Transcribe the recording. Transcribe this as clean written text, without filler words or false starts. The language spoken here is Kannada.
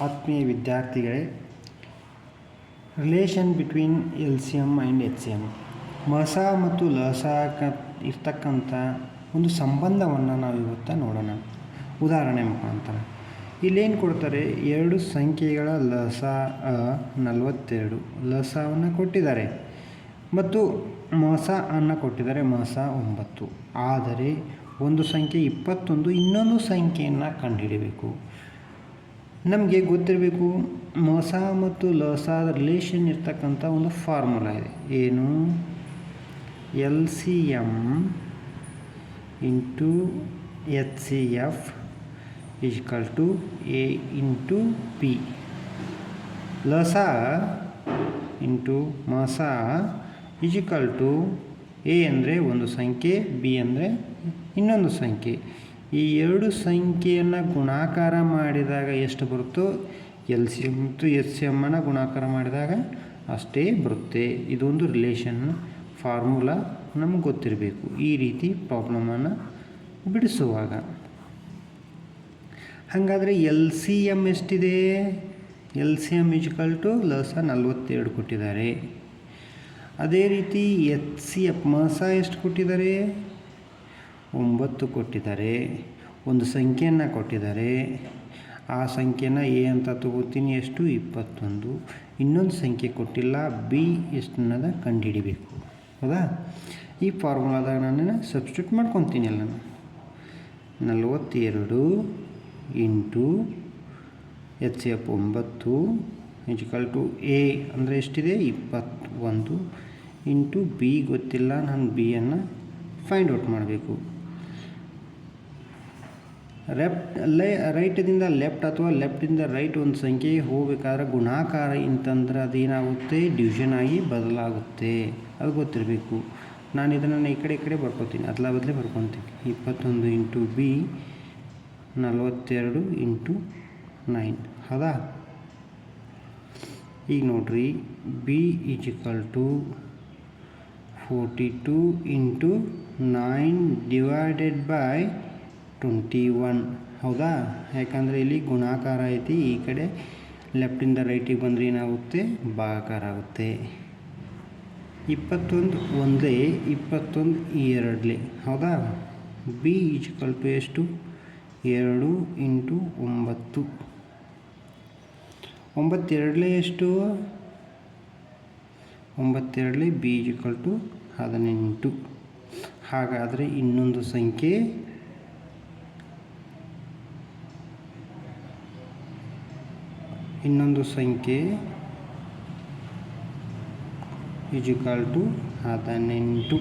ಆತ್ಮೀಯ ವಿದ್ಯಾರ್ಥಿಗಳೇ, relation between L C M and H C M, ಮಸ ಮತ್ತು ಲಸ ಇರ್ತಕ್ಕಂಥ ಒಂದು ಸಂಬಂಧವನ್ನು ನಾವು ಇವತ್ತು ನೋಡೋಣ. ಉದಾಹರಣೆ ಮುಖಾಂತರ ಇಲ್ಲೇನು ಕೊಡ್ತಾರೆ, ಎರಡು ಸಂಖ್ಯೆಗಳ ಲಸ 42 ಲಸವನ್ನು ಕೊಟ್ಟಿದ್ದಾರೆ ಮತ್ತು ಮಸ ಅನ್ನು ಕೊಟ್ಟಿದ್ದಾರೆ, ಮಸ 9. ಆದರೆ ಒಂದು ಸಂಖ್ಯೆ 21, ಇನ್ನೊಂದು ಸಂಖ್ಯೆಯನ್ನು ಕಂಡುಹಿಡಬೇಕು. ನಮಗೆ ಗೊತ್ತಿರಬೇಕು, ಮಸ ಮತ್ತು ಲಸ ರಿಲೇಷನ್ ಇರ್ತಕ್ಕಂಥ ಒಂದು ಫಾರ್ಮುಲಾ ಇದೆ. ಏನು? L C M into H C F equal to A into P. ಲಸ ಇಂಟು ಮಸ ಈಕ್ವಲ್ ಟು ಎ ಅಂದರೆ ಒಂದು ಸಂಖ್ಯೆ, ಬಿ ಅಂದರೆ ಇನ್ನೊಂದು ಸಂಖ್ಯೆ. ಈ ಎರಡು ಸಂಖ್ಯೆಯನ್ನು ಗುಣಾಕಾರ ಮಾಡಿದಾಗ ಎಷ್ಟು ಬರುತ್ತೋ, ಎಲ್ ಸಿ ಎಮ್ ಮತ್ತು ಎಚ್ ಸಿ ಎಮ್ಮನ್ನು ಗುಣಾಕಾರ ಮಾಡಿದಾಗ ಅಷ್ಟೇ ಬರುತ್ತೆ. ಇದೊಂದು ರಿಲೇಷನ್ ಫಾರ್ಮುಲಾ ನಮಗೆ ಗೊತ್ತಿರಬೇಕು ಈ ರೀತಿ ಪ್ರಾಬ್ಲಮನ್ನು ಬಿಡಿಸುವಾಗ. ಹಾಗಾದರೆ ಎಲ್ ಸಿ ಎಮ್ ಎಷ್ಟಿದೆ? L C M equal to ಲಸ 42 ಕೊಟ್ಟಿದ್ದಾರೆ. ಅದೇ ರೀತಿ ಎಚ್ ಸಿ ಎಫ್ ಮಸ ಎಷ್ಟು ಕೊಟ್ಟಿದ್ದಾರೆ? 9 ಕೊಟ್ಟಿದ್ದಾರೆ. ಒಂದು ಸಂಖ್ಯೆಯನ್ನು ಕೊಟ್ಟಿದ್ದಾರೆ, ಆ ಸಂಖ್ಯೆನ ಎ ಅಂತ ತಗೋತೀನಿ. ಎಷ್ಟು? 21. ಇನ್ನೊಂದು ಸಂಖ್ಯೆ ಕೊಟ್ಟಿಲ್ಲ, ಬಿ ಎಷ್ಟು ಅನ್ನೋದು ಕಂಡುಹಿಡಿಬೇಕು. ಹೌದಾ? ಈ ಫಾರ್ಮುಲಾದಾಗ ನಾನು ಸಬ್ಸ್ಟಿಟ್ಯೂಟ್ ಮಾಡ್ಕೊತೀನಿ ಎಲ್ಲನೂ. 42 into H C F 9 equal to A ಅಂದರೆ ಎಷ್ಟಿದೆ? 21 ಇಂಟು ಬಿ ಗೊತ್ತಿಲ್ಲ, ನಾನು ಬಿಯನ್ನು ಫೈಂಡ್ ಔಟ್ ಮಾಡಬೇಕು. ರೈಟದಿಂದ ಲೆಫ್ಟ್ ಅಥವಾ ಲೆಫ್ಟಿಂದ ರೈಟ್ ಒಂದು ಸಂಖ್ಯೆ ಹೋಗಬೇಕಾದ್ರೆ ಗುಣಾಕಾರ ಇಂತಂದ್ರೆ ಅದೇನಾಗುತ್ತೆ? ಡಿವಿಷನ್ ಆಗಿ ಬದಲಾಗುತ್ತೆ. ಅದು ಗೊತ್ತಿರಬೇಕು. ನಾನು ಇದನ್ನು ಈ ಕಡೆ ಬರ್ಕೊತೀನಿ, ಅದಲ ಬದಲೇ ಬರ್ಕೊತೀನಿ. 21 ಇಂಟು ಬಿ 42 ಇಂಟು 9. ಹೌದಾ? ಈಗ ನೋಡ್ರಿ, B equal to 42 into 9 divided by 21. ಹೌದಾ? ಯಾಕಂದರೆ ಇಲ್ಲಿ ಗುಣಾಕಾರ ಐತಿ. ಈ ಕಡೆ ಲೆಫ್ಟಿಂದ ರೈಟಿಗೆ ಬಂದರೆ ಏನಾಗುತ್ತೆ? ಭಾಗಾಕಾರ ಆಗುತ್ತೆ. 21 ಒಂದೇ, 21 2. ಹೌದಾ? ಬಿ ಈಕ್ವಲ್ ಟು ಎಷ್ಟು? 2 ಇಂಟು 9. 9 2 ಎಷ್ಟು? 9 2 ಬಿ ಈಕ್ವಲ್ ಟು 18. ಹಾಗಾದರೆ ಇನ್ನೊಂದು ಸಂಖ್ಯೆ ಈಕ್ವಲ್ ಟು 18.